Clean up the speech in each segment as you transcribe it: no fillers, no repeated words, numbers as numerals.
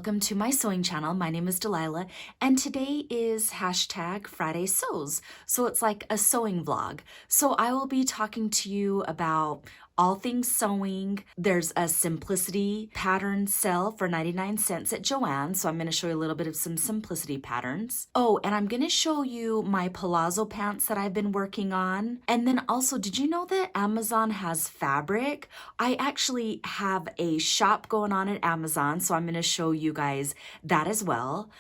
welcome to my sewing channel. My name is Delilah, and today is hashtag Friday Sews. So it's like a sewing vlog. So I will be talking to you about all things sewing. There's a simplicity pattern sale for 99 cents at Joann. So I'm going to show you a little bit of some simplicity patterns. Oh, and I'm going to show you my palazzo pants that I've been working on. And then also, did you know that Amazon has fabric? I actually have a shop going on at Amazon, so I'm going to show you guys that as well.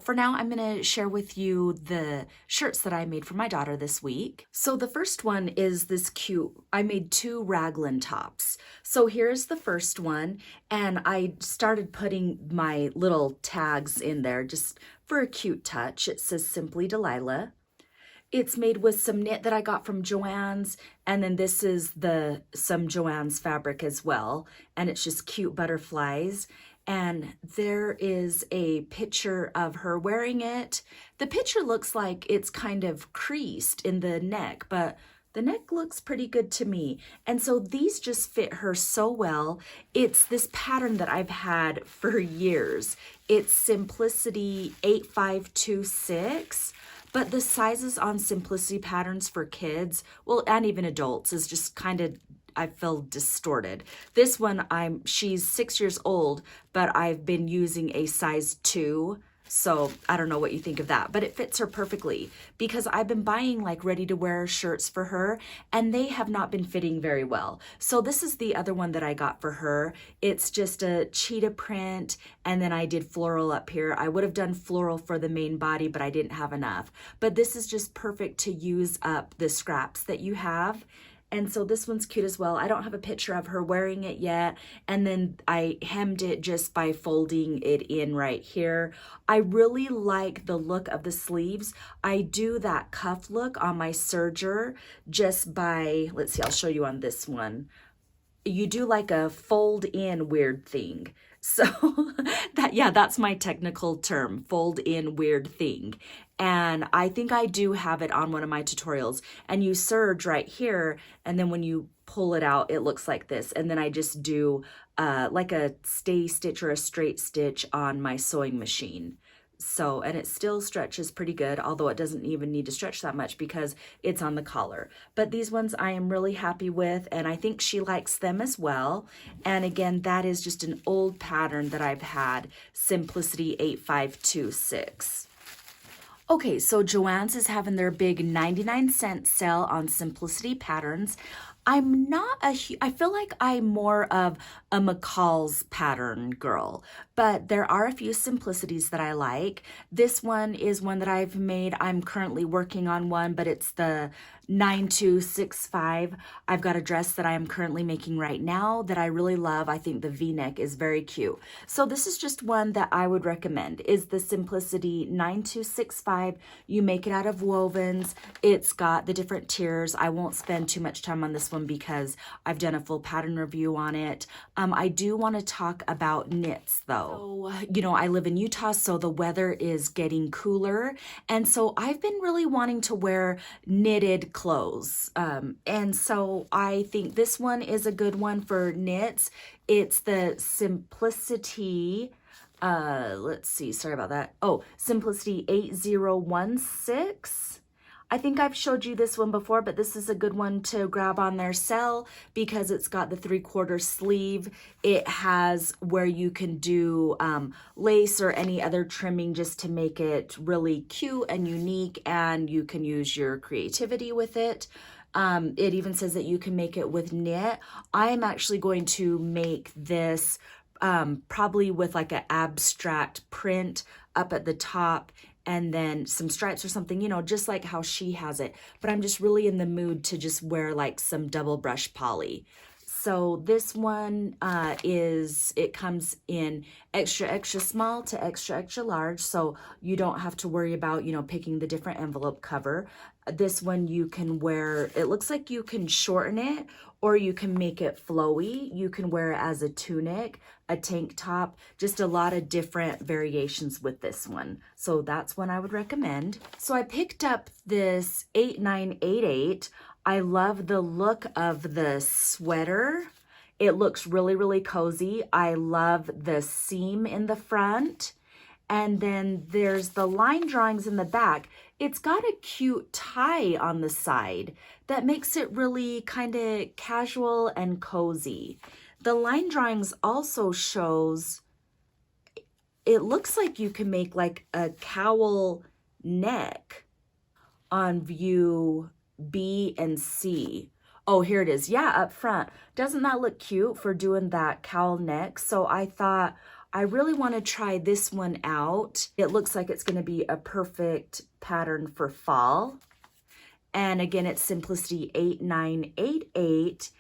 For now, I'm going to share with you the shirts that I made for my daughter this week. So the first one is this cute, I made two raglan tops. So here's the first one, and I started putting my little tags in there just for a cute touch. It says Simply Delilah. It's made with some knit that I got from Joann's, and then this is some Joann's fabric as well, and it's just cute butterflies. And there is a picture of her wearing it. The picture looks like it's kind of creased in the neck, but the neck looks pretty good to me. And so these just fit her so well. It's this pattern that I've had for years. It's Simplicity 8526. But the sizes on simplicity patterns for kids, well, and even adults, is just kind of, I feel, distorted. This one, she's 6 years old, but I've been using a size 2. So I don't know what you think of that, but it fits her perfectly because I've been buying like ready to wear shirts for her and they have not been fitting very well. So this is the other one that I got for her. It's just a cheetah print, and then I did floral up here. I would have done floral for the main body, but I didn't have enough. But this is just perfect to use up the scraps that you have. And so this one's cute as well. I don't have a picture of her wearing it yet. And then I hemmed it just by folding it in right here. I really like the look of the sleeves. I do that cuff look on my serger just by, let's see, I'll show you on this one. You do like a fold in weird thing. So that's my technical term, fold in weird thing. And I think I do have it on one of my tutorials, and you serge right here. And then when you pull it out, it looks like this. And then I just do like a stay stitch or a straight stitch on my sewing machine. So, and it still stretches pretty good, although it doesn't even need to stretch that much because it's on the collar. But these ones I am really happy with, and I think she likes them as well. And again, that is just an old pattern that I've had, Simplicity 8526. Okay, so Joann's is having their big 99-cent sale on simplicity patterns. I feel like I'm more of a McCall's pattern girl, but there are a few simplicities that I like. This one is one that I've made. I'm currently working on one, but it's the 9265. I've got a dress that I am currently making right now that I really love. I think the V-neck is very cute. So this is just one that I would recommend, is the Simplicity 9265. You make it out of wovens. It's got the different tiers. I won't spend too much time on this one because I've done a full pattern review on it. I do want to talk about knits though. So, you know, I live in Utah, so the weather is getting cooler. And so I've been really wanting to wear knitted clothes. And so I think this one is a good one for knits. It's the Simplicity, let's see, sorry about that. Oh, Simplicity 8016. I think I've showed you this one before, but this is a good one to grab on their sale because it's got the 3/4 sleeve. It has where you can do lace or any other trimming just to make it really cute and unique, and you can use your creativity with it. It even says that you can make it with knit. I am actually going to make this probably with like an abstract print up at the top, and then some stripes or something, you know, just like how she has it. But I'm just really in the mood to just wear like some double brush poly. So this one it comes in extra, extra small to extra, extra large. So you don't have to worry about, you know, picking the different envelope cover. This one you can wear, it looks like you can shorten it or you can make it flowy. You can wear it as a tunic, a tank top, just a lot of different variations with this one. So that's one I would recommend. So I picked up this 8988. I love the look of the sweater. It looks really, really cozy. I love the seam in the front. And then there's the line drawings in the back. It's got a cute tie on the side that makes it really kind of casual and cozy. The line drawings also shows, it looks like you can make like a cowl neck on view B and C. Oh, here it is. Yeah, up front. Doesn't that look cute for doing that cowl neck? So I thought, I really want to try this one out. It looks like it's going to be a perfect pattern for fall. And again, it's Simplicity 8988.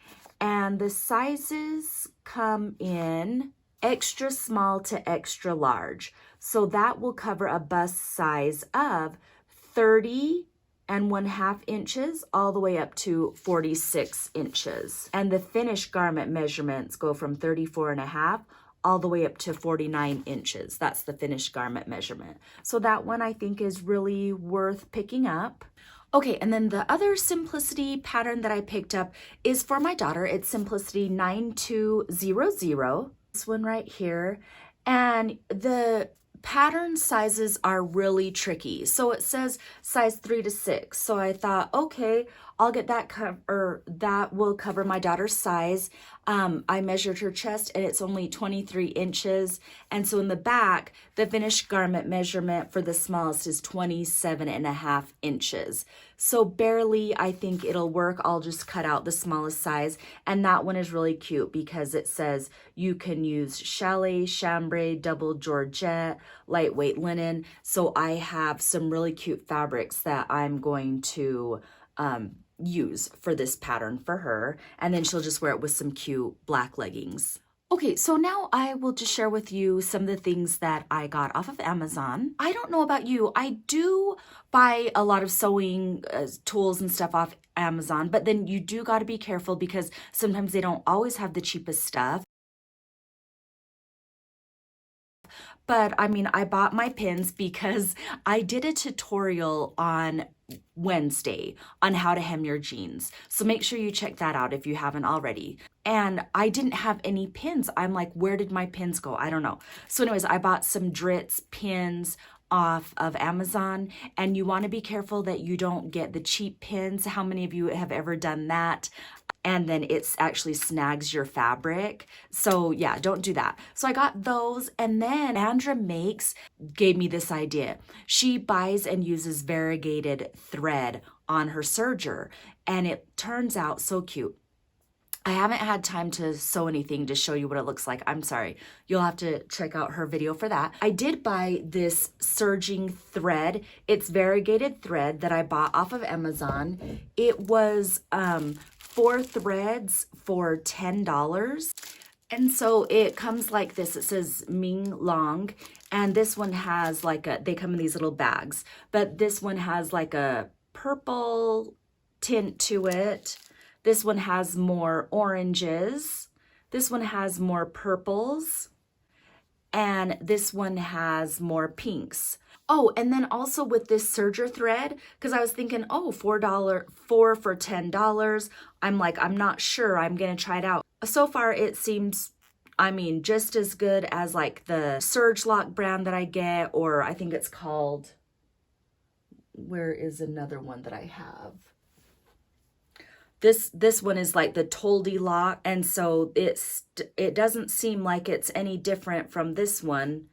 And the sizes come in extra small to extra large. So that will cover a bust size of 30.5 inches all the way up to 46 inches. And the finished garment measurements go from 34.5 all the way up to 49 inches. That's the finished garment measurement. So that one I think is really worth picking up. Okay, and then the other Simplicity pattern that I picked up is for my daughter. It's Simplicity 9200. This one right here. And the pattern sizes are really tricky. So it says size 3 to 6. So I thought, okay, I'll get that that will cover my daughter's size. I measured her chest and it's only 23 inches. And so in the back, the finished garment measurement for the smallest is 27.5 inches. So barely, I think it'll work. I'll just cut out the smallest size. And that one is really cute because it says you can use chalet, chambray, double georgette, lightweight linen. So I have some really cute fabrics that I'm going to use for this pattern for her, and then she'll just wear it with some cute black leggings. Okay, so now I will just share with you some of the things that I got off of Amazon. I don't know about you, I do buy a lot of sewing tools and stuff off Amazon, but then you do got to be careful because sometimes they don't always have the cheapest stuff. But I mean, I bought my pins because I did a tutorial on Wednesday on how to hem your jeans. So make sure you check that out if you haven't already. And I didn't have any pins. I'm like, where did my pins go? I don't know. So anyways, I bought some Dritz pins off of Amazon, and you want to be careful that you don't get the cheap pins. How many of you have ever done that? And then it actually snags your fabric. So yeah, don't do that. So I got those, and then Andra gave me this idea. She buys and uses variegated thread on her serger, and it turns out so cute. I haven't had time to sew anything to show you what it looks like. I'm sorry. You'll have to check out her video for that. I did buy this serging thread. It's variegated thread that I bought off of Amazon. It was 4 threads for $10. And so it comes like this. It says Ming Long. And this one has like they come in these little bags. But this one has like a purple tint to it. This one has more oranges. This one has more purples. And this one has more pinks. Oh, and then also with this serger thread, because I was thinking, oh, four for $10. I'm like, I'm not sure. I'm going to try it out. So far, it seems, I mean, just as good as like the Surge Lock brand that I get, or I think it's called, where is another one that I have? This one is like the Toldy Lock, and so it doesn't seem like it's any different from this one,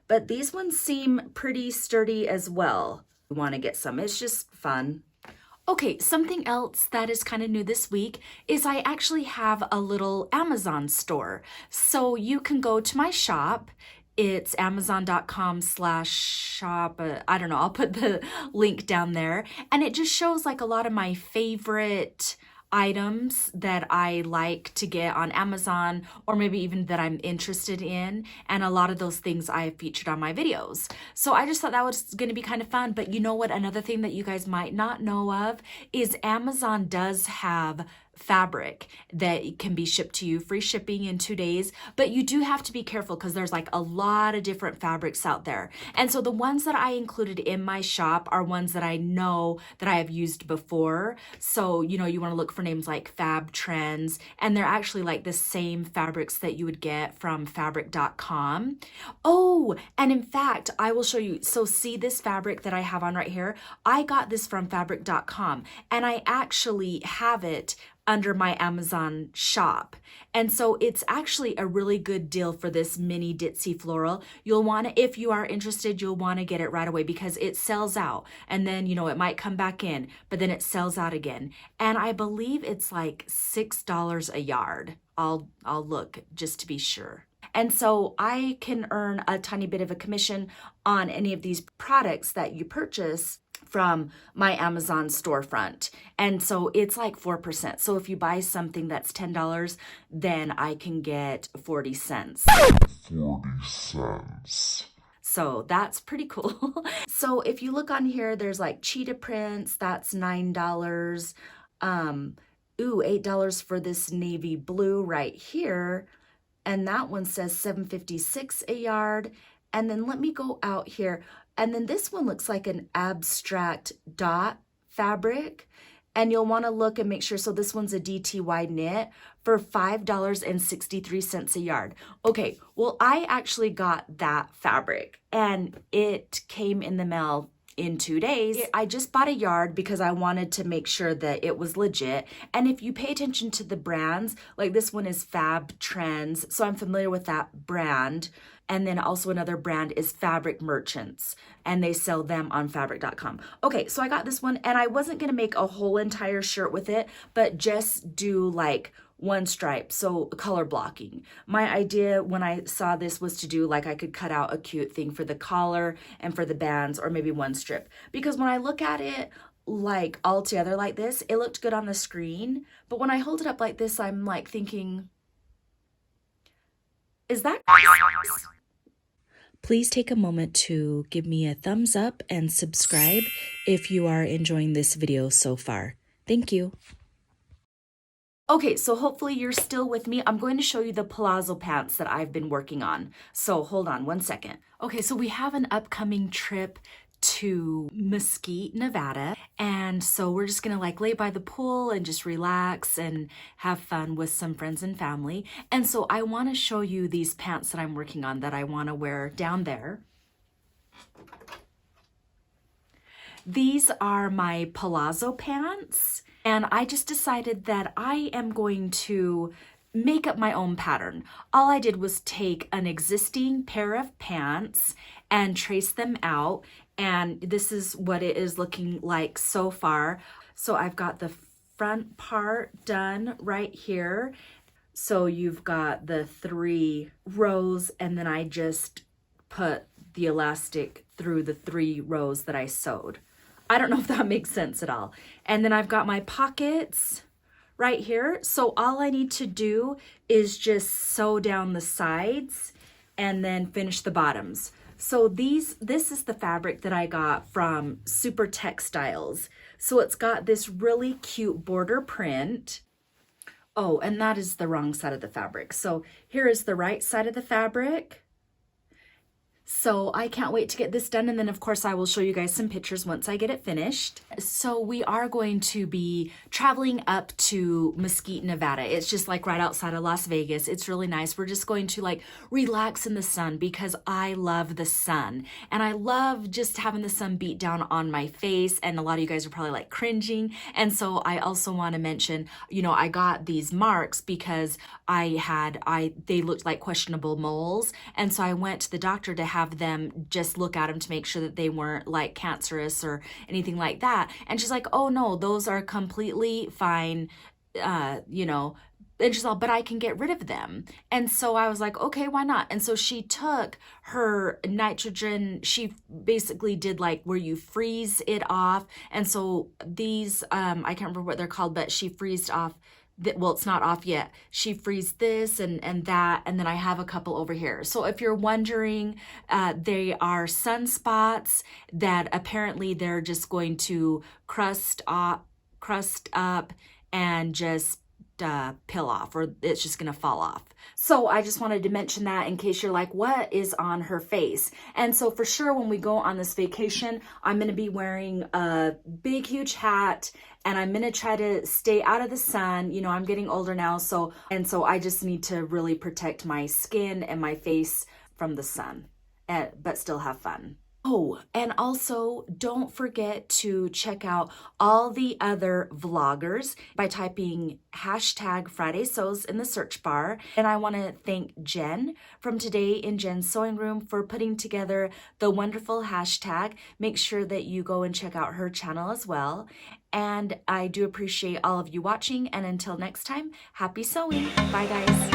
but these ones seem pretty sturdy as well. You want to get some, it's just fun. Okay, something else that is kind of new this week is I actually have a little Amazon store. So you can go to my shop. It's amazon.com/shop. I don't know, I'll put the link down there. And it just shows like a lot of my favorite items that I like to get on Amazon, or maybe even that I'm interested in, and a lot of those things I have featured on my videos. So I just thought that was going to be kind of fun. But you know what, another thing that you guys might not know of is Amazon does have fabric that can be shipped to you, free shipping in 2 days. But you do have to be careful because there's like a lot of different fabrics out there. And so the ones that I included in my shop are ones that I know that I have used before. So, you know, you want to look for names like Fab Trends, and they're actually like the same fabrics that you would get from fabric.com. Oh, and in fact, I will show you. So see this fabric that I have on right here? I got this from fabric.com, and I actually have it under my Amazon shop. And so it's actually a really good deal for this mini ditzy floral. You'll want to, if you are interested, you'll want to get it right away because it sells out. And then, you know, it might come back in, but then it sells out again. And I believe it's like $6 a yard. I'll look just to be sure. And so I can earn a tiny bit of a commission on any of these products that you purchase from my Amazon storefront. And so it's like 4%. So if you buy something that's $10, then I can get 40 cents. 40 cents. So that's pretty cool. So if you look on here, there's like cheetah prints, that's $9. $8 for this navy blue right here. And that one says $7.56 a yard. And then let me go out here. And then this one looks like an abstract dot fabric. And you'll want to look and make sure. So this one's a DTY knit for $5.63 a yard. Okay, well, I actually got that fabric and it came in the mail in 2 days. I just bought a yard because I wanted to make sure that it was legit. And if you pay attention to the brands, like this one is Fab Trends, so I'm familiar with that brand. And then also another brand is Fabric Merchants, and they sell them on fabric.com. Okay, so I got this one, and I wasn't gonna make a whole entire shirt with it, but just do like one stripe, so color blocking. My idea when I saw this was to do like I could cut out a cute thing for the collar and for the bands, or maybe one strip. Because when I look at it like all together like this, it looked good on the screen, but when I hold it up like this, I'm like thinking, is that Christmas? Please take a moment to give me a thumbs up and subscribe if you are enjoying this video so far. Thank you. Okay, so hopefully you're still with me. I'm going to show you the palazzo pants that I've been working on. So hold on one second. Okay, so we have an upcoming trip to Mesquite, Nevada. And so we're just gonna like lay by the pool and just relax and have fun with some friends and family. And so I wanna show you these pants that I'm working on that I wanna wear down there. These are my palazzo pants. And I just decided that I am going to make up my own pattern. All I did was take an existing pair of pants and trace them out. And this is what it is looking like so far. So I've got the front part done right here. So you've got the 3 rows, and then I just put the elastic through the 3 rows that I sewed. I don't know if that makes sense at all. And then I've got my pockets right here. So all I need to do is just sew down the sides and then finish the bottoms. So this is the fabric that I got from Super Textiles. So it's got this really cute border print. Oh, and that is the wrong side of the fabric. So here is the right side of the fabric. So I can't wait to get this done. And then of course I will show you guys some pictures once I get it finished. So we are going to be traveling up to Mesquite, Nevada. It's just like right outside of Las Vegas. It's really nice. We're just going to like relax in the sun because I love the sun. And I love just having the sun beat down on my face. And a lot of you guys are probably like cringing. And so I also want to mention, you know, I got these marks because they looked like questionable moles. And so I went to the doctor to have them just look at them to make sure that they weren't like cancerous or anything like that. And she's like, oh no, those are completely fine, you know. And she's like, but I can get rid of them. And so I was like, okay, why not? And so she took her nitrogen, she basically did like where you freeze it off. And so these, I can't remember what they're called, but she freezed off. Well, it's not off yet. She freezed this and that, and then I have a couple over here. So if you're wondering, they are sunspots that apparently they're just going to crust up and just peel off, or it's just gonna fall off. So I just wanted to mention that in case you're like, what is on her face? And so for sure, when we go on this vacation, I'm gonna be wearing a big, huge hat, and I'm gonna try to stay out of the sun. You know, I'm getting older now, so I just need to really protect my skin and my face from the sun, but still have fun. Oh, and also don't forget to check out all the other vloggers by typing hashtag Friday Sews in the search bar. And I want to thank Jen from Today in Jen's Sewing Room for putting together the wonderful hashtag. Make sure that you go and check out her channel as well. And I do appreciate all of you watching. And until next time, happy sewing. Bye, guys.